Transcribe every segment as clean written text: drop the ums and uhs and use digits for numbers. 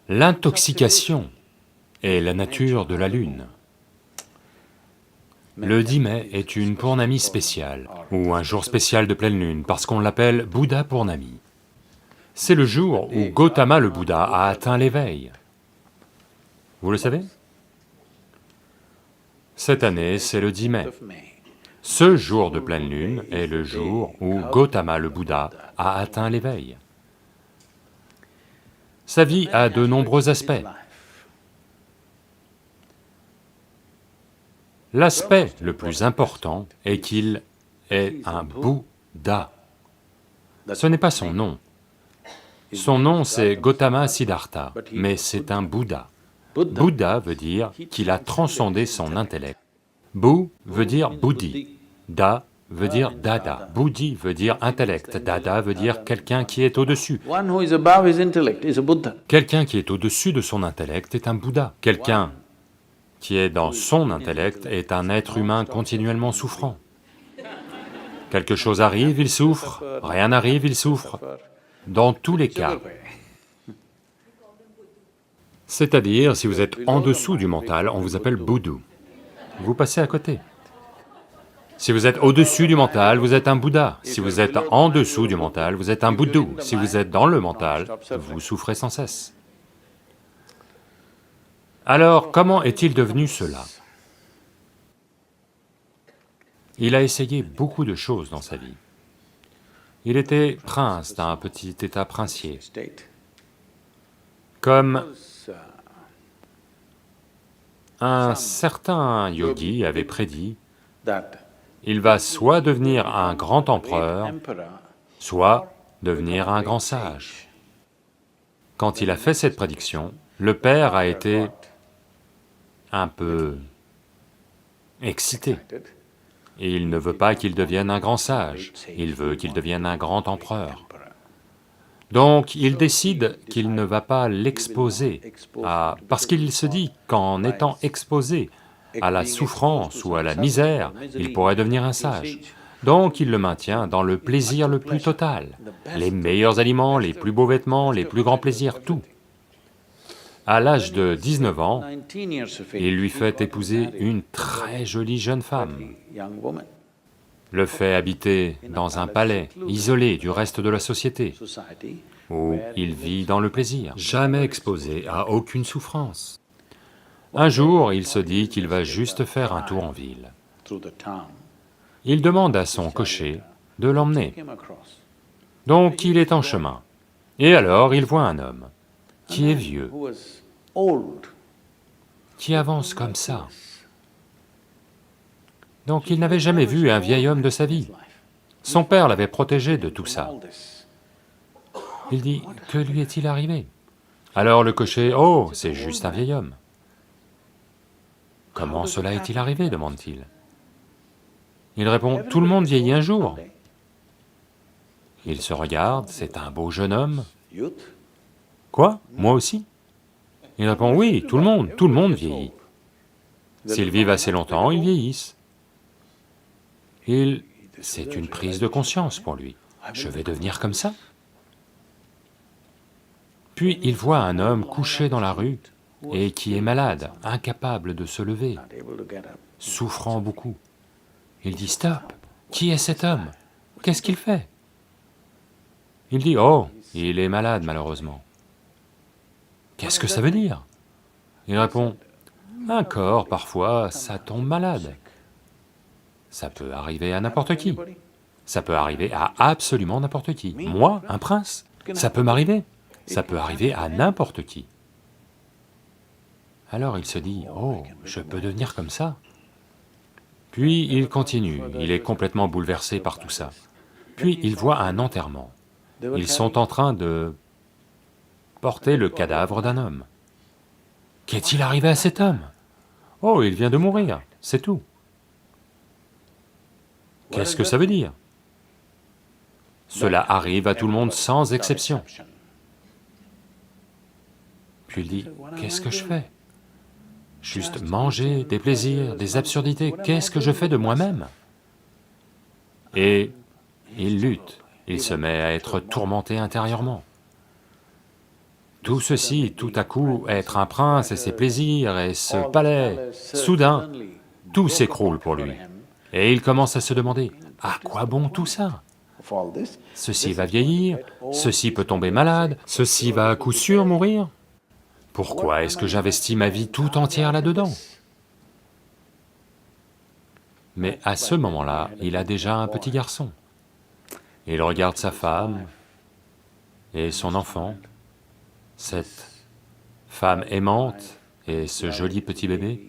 L'intoxication est la nature de la lune. Le 10 mai est une Pournami spéciale, ou un jour spécial de pleine lune, parce qu'on l'appelle Bouddha Pournami. C'est le jour où Gautama le Bouddha a atteint l'éveil. Vous le savez? Cette année, c'est le 10 mai. Ce jour de pleine lune est le jour où Gautama le Bouddha a atteint l'éveil. Sa vie a de nombreux aspects. L'aspect le plus important est qu'il est un Bouddha. Ce n'est pas son nom. Son nom c'est Gautama Siddhartha, mais c'est un Bouddha. Bouddha veut dire qu'il a transcendé son intellect. Bu veut dire Buddhi, Da veut dire Dada, Buddhi veut dire intellect, Dada veut dire quelqu'un qui est au-dessus. Quelqu'un qui est au-dessus de son intellect est un Bouddha. Quelqu'un qui est dans son intellect est un être humain continuellement souffrant. Quelque chose arrive, il souffre, rien n'arrive, il souffre. Dans tous les cas. C'est-à-dire, si vous êtes en dessous du mental, on vous appelle Boudou. Vous passez à côté. Si vous êtes au-dessus du mental, vous êtes un Bouddha. Si vous êtes en dessous du mental, vous êtes un Bouddhou. Si vous êtes dans le mental, vous souffrez sans cesse. Alors, comment est-il devenu cela? Il a essayé beaucoup de choses dans sa vie. Il était prince d'un petit état princier. Comme un certain yogi avait prédit, il va soit devenir un grand empereur, soit devenir un grand sage. Quand il a fait cette prédiction, le père a été un peu excité. Et il ne veut pas qu'il devienne un grand sage, il veut qu'il devienne un grand empereur. Donc il décide qu'il ne va pas l'exposer parce qu'il se dit qu'en étant exposé à la souffrance ou à la misère, il pourrait devenir un sage. Donc il le maintient dans le plaisir le plus total, les meilleurs aliments, les plus beaux vêtements, les plus grands plaisirs, tout. À l'âge de 19 ans, il lui fait épouser une très jolie jeune femme, le fait habiter dans un palais, isolé du reste de la société, où il vit dans le plaisir, jamais exposé à aucune souffrance. Un jour, il se dit qu'il va juste faire un tour en ville. Il demande à son cocher de l'emmener. Donc il est en chemin, et alors il voit un homme qui est vieux, qui avance comme ça. Donc il n'avait jamais vu un vieil homme de sa vie. Son père l'avait protégé de tout ça. Il dit, que lui est-il arrivé? Alors le cocher, oh, c'est juste un vieil homme. Comment cela est-il arrivé, demande-t-il. Il répond, tout le monde vieillit un jour. Il se regarde, c'est un beau jeune homme. Quoi? Moi aussi? Il répond, oui, tout le monde vieillit. S'ils vivent assez longtemps, ils vieillissent. C'est une prise de conscience pour lui. Je vais devenir comme ça. Puis il voit un homme couché dans la rue et qui est malade, incapable de se lever, souffrant beaucoup. Il dit, stop, qui est cet homme? Qu'est-ce qu'il fait? Il dit, oh, il est malade malheureusement. Qu'est-ce que ça veut dire? Il répond, un corps, parfois, ça tombe malade. Ça peut arriver à n'importe qui. Ça peut arriver à absolument n'importe qui. Moi, un prince, ça peut m'arriver. Ça peut arriver à n'importe qui. Alors il se dit, oh, je peux devenir comme ça. Puis il continue, il est complètement bouleversé par tout ça. Puis il voit un enterrement. Ils sont en train de porter le cadavre d'un homme. Qu'est-il arrivé à cet homme? Oh, il vient de mourir, c'est tout. Qu'est-ce que ça veut dire? Cela arrive à tout le monde sans exception. Puis il dit, qu'est-ce que je fais? Juste manger, des plaisirs, des absurdités, qu'est-ce que je fais de moi-même? Et il lutte, il se met à être tourmenté intérieurement. Tout ceci, tout à coup, être un prince et ses plaisirs et ce palais, soudain, tout s'écroule pour lui. Et il commence à se demander, à quoi bon tout ça? Ceci va vieillir, ceci peut tomber malade, ceci va à coup sûr mourir. Pourquoi est-ce que j'investis ma vie tout entière là-dedans? Mais à ce moment-là, il a déjà un petit garçon. Il regarde sa femme et son enfant, cette femme aimante et ce joli petit bébé.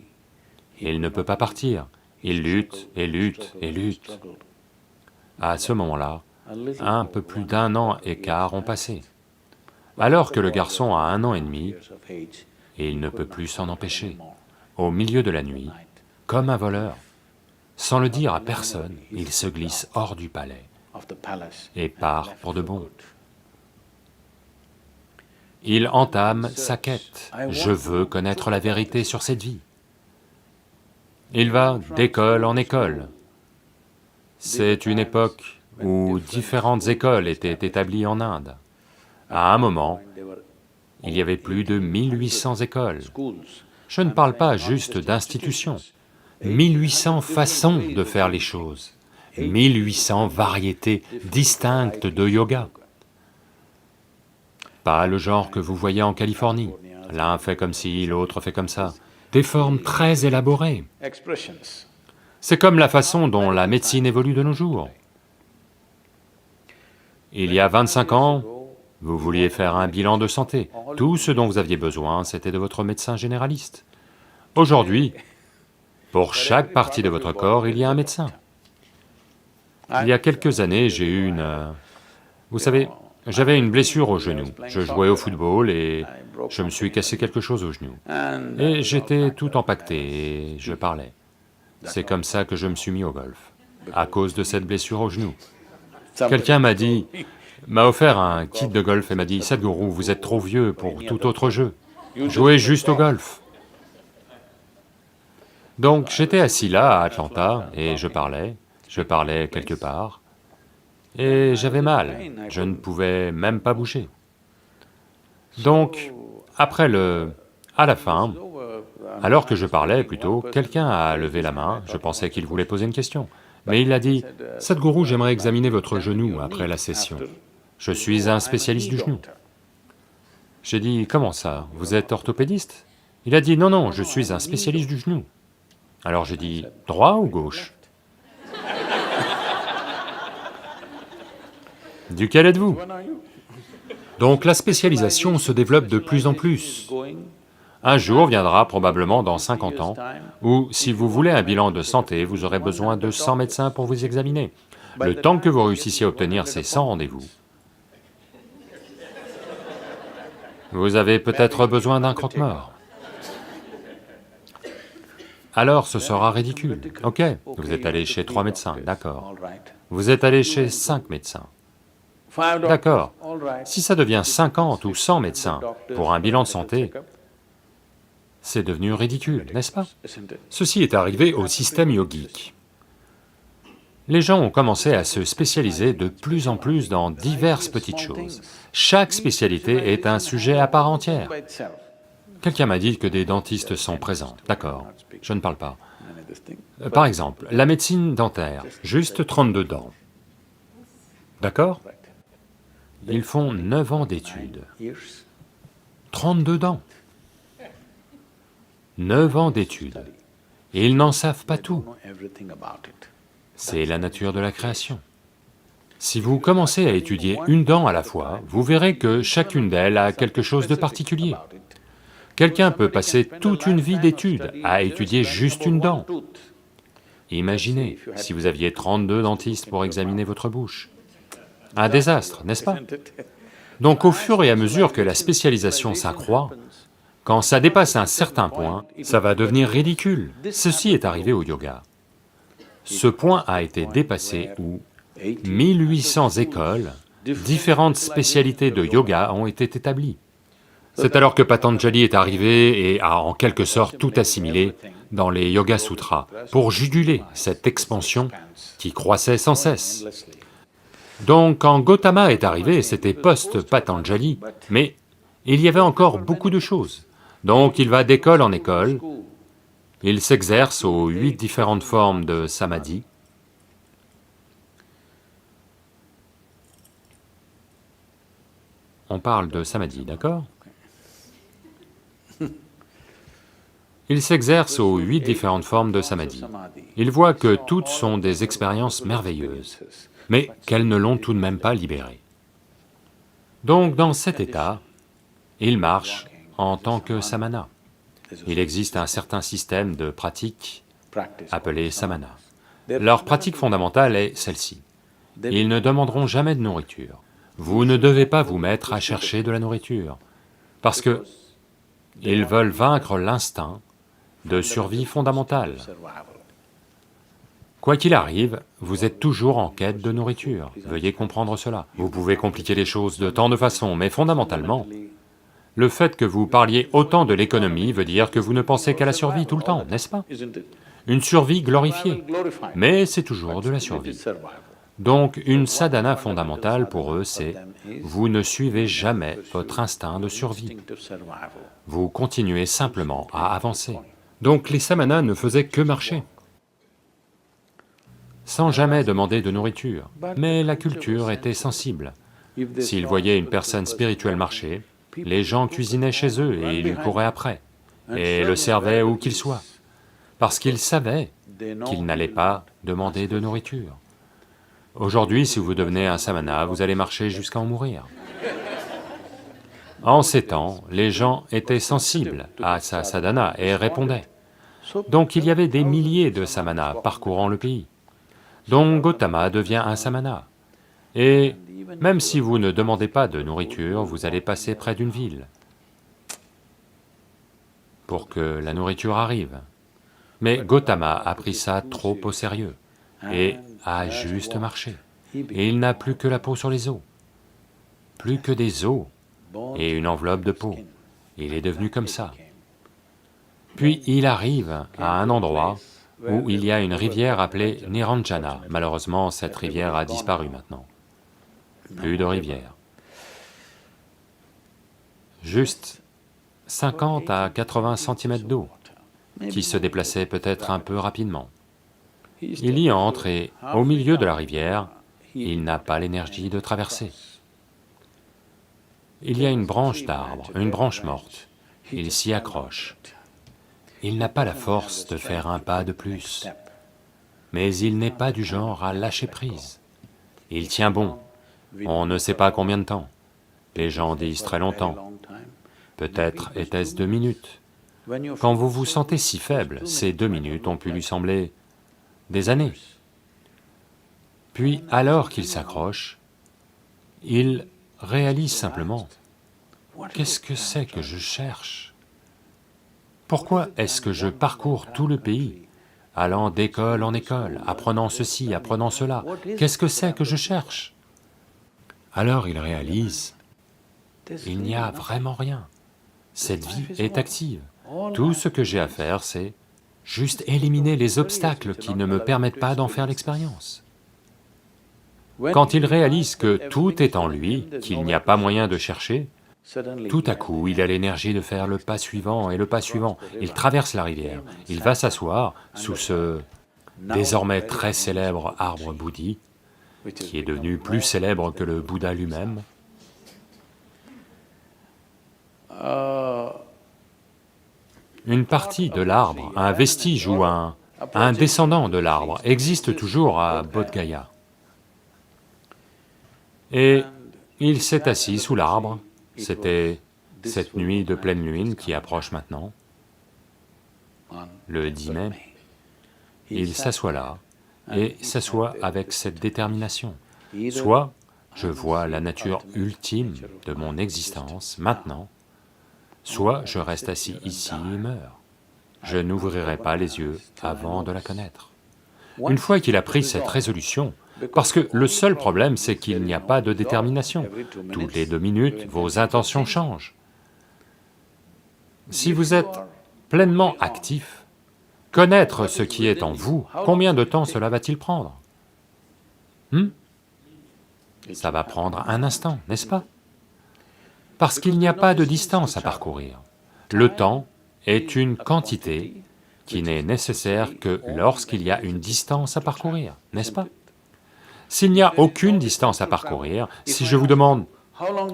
Il ne peut pas partir, il lutte et lutte et lutte. À ce moment-là, un peu plus d'1 an et quart ont passé, alors que le garçon a 1 an et demi, et il ne peut plus s'en empêcher. Au milieu de la nuit, comme un voleur, sans le dire à personne, il se glisse hors du palais et part pour de bon. Il entame sa quête. Je veux connaître la vérité sur cette vie. Il va d'école en école. C'est une époque où différentes écoles étaient établies en Inde. À un moment, il y avait plus de 1800 écoles. Je ne parle pas juste d'institutions. 1800 façons de faire les choses, 1800 variétés distinctes de yoga. Pas le genre que vous voyez en Californie, l'un fait comme ci, l'autre fait comme ça, des formes très élaborées. C'est comme la façon dont la médecine évolue de nos jours. Il y a 25 ans, vous vouliez faire un bilan de santé, tout ce dont vous aviez besoin, c'était de votre médecin généraliste. Aujourd'hui, pour chaque partie de votre corps, il y a un médecin. Il y a quelques années, j'ai eu vous savez, j'avais une blessure au genou. Je jouais au football et je me suis cassé quelque chose au genou. Et j'étais tout empaqueté et je parlais. C'est comme ça que je me suis mis au golf, à cause de cette blessure au genou. Quelqu'un m'a offert un kit de golf et m'a dit, « Sadhguru, vous êtes trop vieux pour tout autre jeu, jouez juste au golf. » Donc j'étais assis là, à Atlanta, et je parlais quelque part, et j'avais mal, je ne pouvais même pas bouger. Donc, à la fin, alors que je parlais plutôt, quelqu'un a levé la main, je pensais qu'il voulait poser une question, mais il a dit, « Sadhguru, j'aimerais examiner votre genou après la session. Je suis un spécialiste du genou. » J'ai dit, « Comment ça, vous êtes orthopédiste ?» Il a dit, « Non, non, je suis un spécialiste du genou. » Alors j'ai dit, « Droit ou gauche ?» Duquel êtes-vous? Donc la spécialisation se développe de plus en plus. Un jour viendra, probablement dans 50 ans, où si vous voulez un bilan de santé, vous aurez besoin de 100 médecins pour vous examiner. Le temps que vous réussissiez à obtenir ces 100 rendez-vous, vous avez peut-être besoin d'un croque-mort. Alors ce sera ridicule. Ok, vous êtes allé chez 3 médecins, d'accord. Vous êtes allé chez 5 médecins. D'accord. Si ça devient 50 ou 100 médecins pour un bilan de santé, c'est devenu ridicule, n'est-ce pas? Ceci est arrivé au système yogique. Les gens ont commencé à se spécialiser de plus en plus dans diverses petites choses. Chaque spécialité est un sujet à part entière. Quelqu'un m'a dit que des dentistes sont présents, d'accord, je ne parle pas. Par exemple, la médecine dentaire, juste 32 dents. D'accord? Ils font 9 ans d'études. 32 dents. 9 ans d'études. Et ils n'en savent pas tout. C'est la nature de la création. Si vous commencez à étudier une dent à la fois, vous verrez que chacune d'elles a quelque chose de particulier. Quelqu'un peut passer toute une vie d'études à étudier juste une dent. Imaginez si vous aviez 32 dentistes pour examiner votre bouche. Un désastre, n'est-ce pas? Donc au fur et à mesure que la spécialisation s'accroît, quand ça dépasse un certain point, ça va devenir ridicule. Ceci est arrivé au yoga. Ce point a été dépassé où 1800 écoles, différentes spécialités de yoga ont été établies. C'est alors que Patanjali est arrivé et a en quelque sorte tout assimilé dans les Yoga Sutras pour juguler cette expansion qui croissait sans cesse. Donc quand Gautama est arrivé, c'était post-Patanjali, mais Il y avait encore beaucoup de choses. Donc il va d'école en école, il s'exerce aux 8 différentes formes de samadhi. On parle de samadhi, d'accord? Il s'exerce aux 8 différentes formes de samadhi. Il voit que toutes sont des expériences merveilleuses, mais qu'elles ne l'ont tout de même pas libéré. Donc dans cet état, il marche en tant que samana. Il existe un certain système de pratiques appelées samana. Leur pratique fondamentale est celle-ci. Ils ne demanderont jamais de nourriture. Vous ne devez pas vous mettre à chercher de la nourriture, parce que ils veulent vaincre l'instinct de survie fondamentale. Quoi qu'il arrive, vous êtes toujours en quête de nourriture, veuillez comprendre cela. Vous pouvez compliquer les choses de tant de façons, mais fondamentalement, le fait que vous parliez autant de l'économie veut dire que vous ne pensez qu'à la survie tout le temps, n'est-ce pas? Une survie glorifiée, mais c'est toujours de la survie. Donc une sadhana fondamentale pour eux, c'est vous ne suivez jamais votre instinct de survie, vous continuez simplement à avancer. Donc les samanas ne faisaient que marcher, sans jamais demander de nourriture, mais la culture était sensible. S'ils voyaient une personne spirituelle marcher, les gens cuisinaient chez eux et ils lui couraient après, et le servaient où qu'il soit, parce qu'ils savaient qu'ils n'allaient pas demander de nourriture. Aujourd'hui, si vous devenez un samana, vous allez marcher jusqu'à en mourir. En ces temps, les gens étaient sensibles à sa sadhana et répondaient. Donc il y avait des milliers de samanas parcourant le pays. Donc Gautama devient un samana. Et même si vous ne demandez pas de nourriture, vous allez passer près d'une ville pour que la nourriture arrive. Mais Gautama a pris ça trop au sérieux et a juste marché. Et il n'a plus que la peau sur les os, plus que des os et une enveloppe de peau. Il est devenu comme ça. Puis il arrive à un endroit où il y a une rivière appelée Niranjana. Malheureusement, cette rivière a disparu maintenant. Plus de rivière. Juste 50 à 80 cm d'eau, qui se déplaçait peut-être un peu rapidement. Il y entre et, au milieu de la rivière, il n'a pas l'énergie de traverser. Il y a une branche d'arbre, une branche morte, il s'y accroche. Il n'a pas la force de faire un pas de plus, mais il n'est pas du genre à lâcher prise. Il tient bon, on ne sait pas combien de temps. Les gens disent très longtemps, peut-être était-ce 2 minutes. Quand vous vous sentez si faible, ces 2 minutes ont pu lui sembler des années. Puis, alors qu'il s'accroche, il réalise simplement, qu'est-ce que c'est que je cherche? Pourquoi est-ce que je parcours tout le pays, allant d'école en école, apprenant ceci, apprenant cela? Qu'est-ce que c'est que je cherche? Alors il réalise, il n'y a vraiment rien, cette vie est active. Tout ce que j'ai à faire, c'est juste éliminer les obstacles qui ne me permettent pas d'en faire l'expérience. Quand il réalise que tout est en lui, qu'il n'y a pas moyen de chercher, tout à coup, il a l'énergie de faire le pas suivant et le pas suivant. Il traverse la rivière, il va s'asseoir sous ce désormais très célèbre arbre bouddhi, qui est devenu plus célèbre que le Bouddha lui-même. Une partie de l'arbre, un vestige ou un descendant de l'arbre existe toujours à Bodh Gaya. Et il s'est assis sous l'arbre, c'était cette nuit de pleine lune qui approche maintenant, le 10 mai, il s'assoit là, et s'assoit avec cette détermination. Soit je vois la nature ultime de mon existence maintenant, soit je reste assis ici et meurs. Je n'ouvrirai pas les yeux avant de la connaître. Une fois qu'il a pris cette résolution, parce que le seul problème, c'est qu'il n'y a pas de détermination. Toutes les 2 minutes, vos intentions changent. Si vous êtes pleinement actif, connaître ce qui est en vous, combien de temps cela va-t-il prendre? Ça va prendre un instant, n'est-ce pas? Parce qu'il n'y a pas de distance à parcourir. Le temps est une quantité qui n'est nécessaire que lorsqu'il y a une distance à parcourir, n'est-ce pas? S'il n'y a aucune distance à parcourir, si je vous demande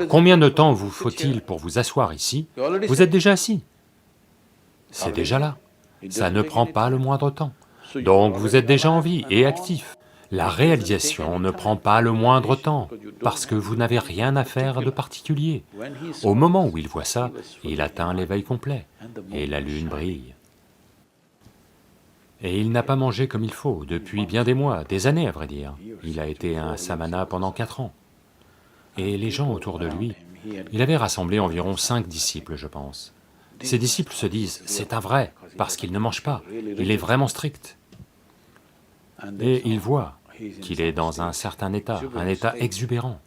combien de temps vous faut-il pour vous asseoir ici, vous êtes déjà assis. C'est déjà là, ça ne prend pas le moindre temps. Donc vous êtes déjà en vie et actif. La réalisation ne prend pas le moindre temps, parce que vous n'avez rien à faire de particulier. Au moment où il voit ça, il atteint l'éveil complet, et la lune brille. Et il n'a pas mangé comme il faut, depuis bien des mois, des années à vrai dire. Il a été un samana pendant 4 ans. Et les gens autour de lui, il avait rassemblé environ 5 disciples, je pense. Ces disciples se disent, c'est un vrai, parce qu'il ne mange pas, il est vraiment strict. Et ils voient qu'il est dans un certain état, un état exubérant,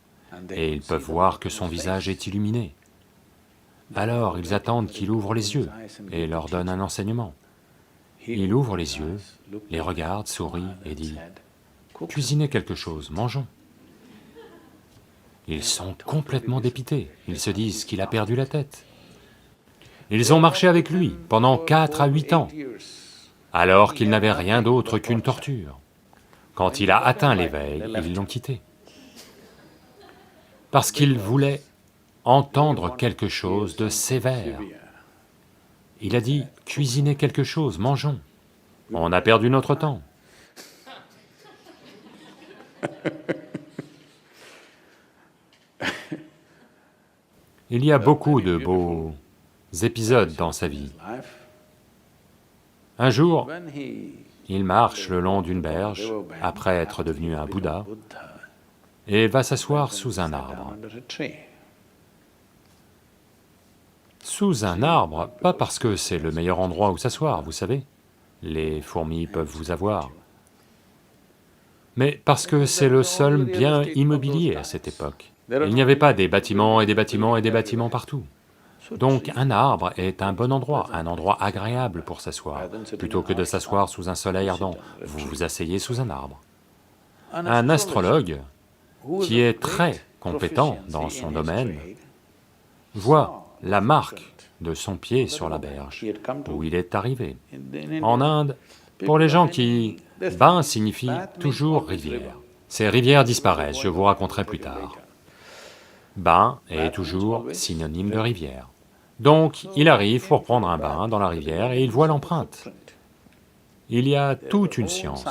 et ils peuvent voir que son visage est illuminé. Alors ils attendent qu'il ouvre les yeux et leur donne un enseignement. Il ouvre les yeux, les regarde, sourit et dit, « Cuisinez quelque chose, mangeons. » Ils sont complètement dépités, ils se disent qu'il a perdu la tête. Ils ont marché avec lui pendant 4 à 8 ans, alors qu'il n'avait rien d'autre qu'une torture. Quand il a atteint l'éveil, ils l'ont quitté. Parce qu'il voulait entendre quelque chose de sévère. Il a dit, cuisinez quelque chose, mangeons. On a perdu notre temps. Il y a beaucoup de beaux épisodes dans sa vie. Un jour, il marche le long d'une berge, après être devenu un Bouddha, et va s'asseoir sous un arbre. Sous un arbre, pas parce que c'est le meilleur endroit où s'asseoir, vous savez, les fourmis peuvent vous avoir, mais parce que c'est le seul bien immobilier à cette époque. Il n'y avait pas des bâtiments et des bâtiments et des bâtiments partout. Donc un arbre est un bon endroit, un endroit agréable pour s'asseoir. Plutôt que de s'asseoir sous un soleil ardent, vous vous asseyez sous un arbre. Un astrologue, qui est très compétent dans son domaine, voit la marque de son pied sur la berge, où il est arrivé. En Inde, pour les gens qui... Bain signifie toujours rivière. Ces rivières disparaissent, je vous raconterai plus tard. Bain est toujours synonyme de rivière. Donc, il arrive pour prendre un bain dans la rivière et il voit l'empreinte. Il y a toute une science,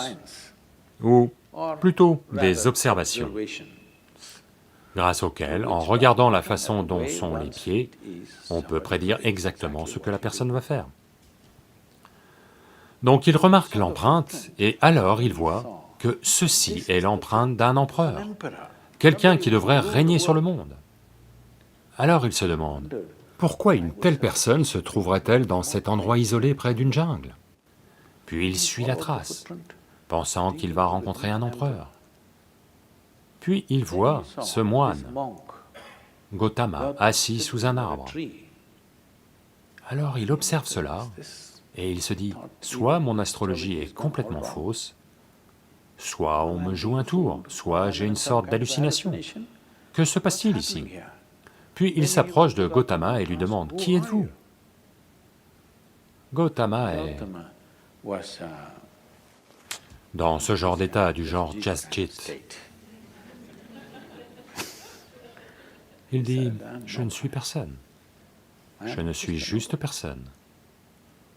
ou plutôt des observations, grâce auxquelles, en regardant la façon dont sont les pieds, on peut prédire exactement ce que la personne va faire. Donc il remarque l'empreinte, et alors il voit que ceci est l'empreinte d'un empereur, quelqu'un qui devrait régner sur le monde. Alors il se demande, pourquoi une telle personne se trouverait-elle dans cet endroit isolé près d'une jungle? Puis il suit la trace, pensant qu'il va rencontrer un empereur. Puis il voit ce moine, Gautama, assis sous un arbre. Alors il observe cela, et il se dit, soit mon astrologie est complètement fausse, soit on me joue un tour, soit j'ai une sorte d'hallucination. Que se passe-t-il ici? Puis il s'approche de Gautama et lui demande, « Qui êtes-vous » Gautama est dans ce genre d'état, du genre Jagjit. Il dit, « Je ne suis personne, je ne suis juste personne.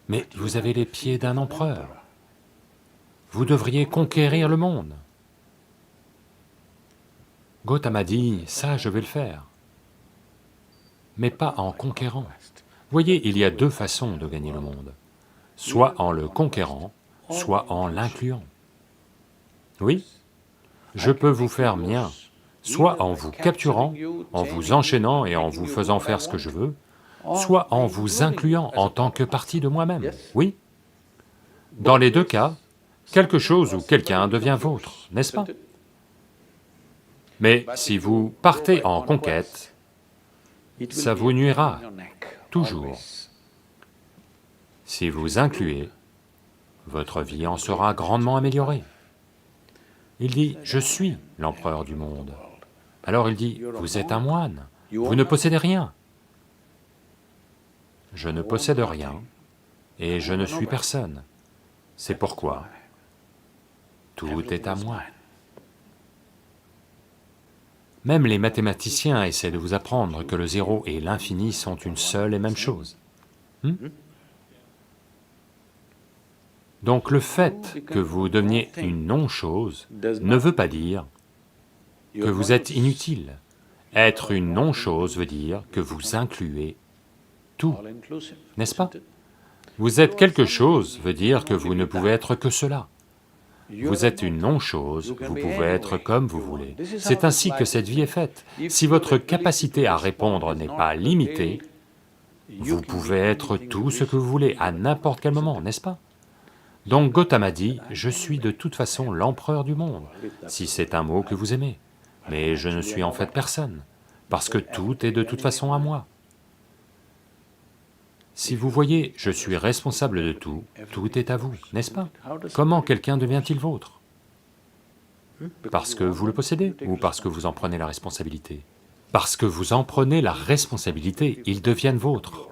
Mais vous avez les pieds d'un empereur, vous devriez conquérir le monde. » Gautama dit, « Ça, je vais le faire. » Mais pas en conquérant. Voyez, il y a 2 façons de gagner le monde, soit en le conquérant, soit en l'incluant. Oui, je peux vous faire mien, soit en vous capturant, en vous enchaînant et en vous faisant faire ce que je veux, soit en vous incluant en tant que partie de moi-même, oui. Dans les 2 cas, quelque chose ou quelqu'un devient vôtre, n'est-ce pas? Mais si vous partez en conquête, ça vous nuira, toujours. Si vous incluez, votre vie en sera grandement améliorée. Il dit, « Je suis l'empereur du monde. » Alors il dit, « Vous êtes un moine, vous ne possédez rien, je ne possède rien et je ne suis personne. C'est pourquoi tout est à moi. Même les mathématiciens essaient de vous apprendre que le zéro et l'infini sont une seule et même chose. Donc le fait que vous deveniez une non-chose ne veut pas dire que vous êtes inutile. Être une non-chose veut dire que vous incluez tout, n'est-ce pas? Vous êtes quelque chose veut dire que vous ne pouvez être que cela. Vous êtes une non-chose, vous pouvez être comme vous voulez. C'est ainsi que cette vie est faite. Si votre capacité à répondre n'est pas limitée, vous pouvez être tout ce que vous voulez, à n'importe quel moment, n'est-ce pas? Donc Gautama dit, je suis de toute façon l'empereur du monde, si c'est un mot que vous aimez, mais je ne suis en fait personne, parce que tout est de toute façon à moi. Si vous voyez, je suis responsable de tout, tout est à vous, n'est-ce pas? Comment quelqu'un devient-il vôtre? Parce que vous le possédez, ou parce que vous en prenez la responsabilité? Parce que vous en prenez la responsabilité, ils deviennent vôtres,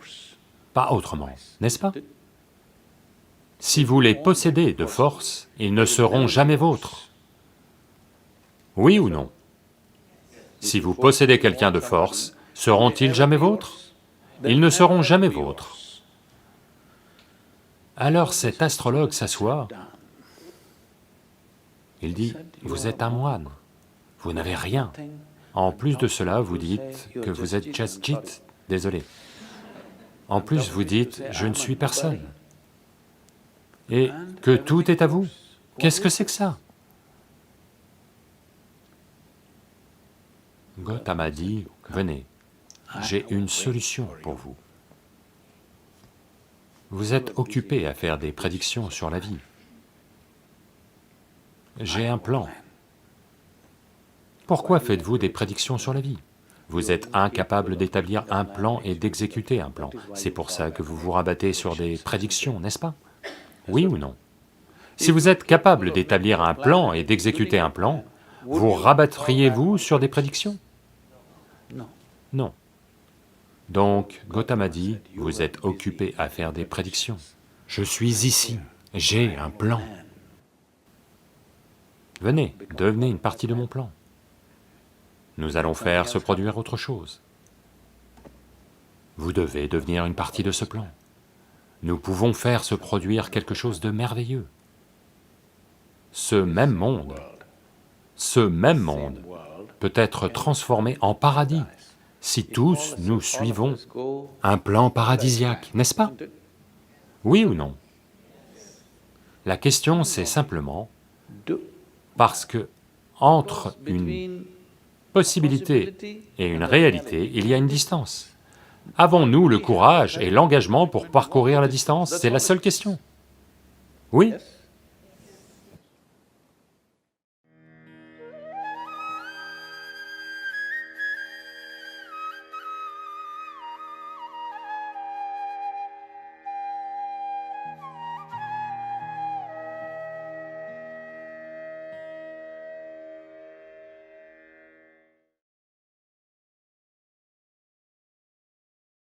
pas autrement, n'est-ce pas? Si vous les possédez de force, ils ne seront jamais vôtres. Oui ou non? Si vous possédez quelqu'un de force, seront-ils jamais vôtres? Ils ne seront jamais vôtres. Alors cet astrologue s'assoit, il dit, vous êtes un moine, vous n'avez rien. En plus de cela, vous dites que vous êtes Jasjit, désolé. En plus, vous dites, je ne suis personne. Et que tout est à vous. Qu'est-ce que c'est que ça? Gautama dit, venez, j'ai une solution pour vous. Vous êtes occupé à faire des prédictions sur la vie. J'ai un plan. Pourquoi faites-vous des prédictions sur la vie? Vous êtes incapable d'établir un plan et d'exécuter un plan. C'est pour ça que vous vous rabattez sur des prédictions, n'est-ce pas? Oui ou non? Si vous êtes capable d'établir un plan et d'exécuter un plan, vous rabattriez-vous sur des prédictions? Non. Donc, Gautama dit, vous êtes occupé à faire des prédictions. Je suis ici, j'ai un plan. Venez, devenez une partie de mon plan. Nous allons faire se produire autre chose. Vous devez devenir une partie de ce plan. Nous pouvons faire se produire quelque chose de merveilleux. Ce même monde peut être transformé en paradis si tous nous suivons un plan paradisiaque, n'est-ce pas? Oui ou non? La question c'est simplement, parce que entre une possibilité et une réalité, il y a une distance. Avons-nous le courage et l'engagement pour parcourir la distance? C'est la seule question. Oui?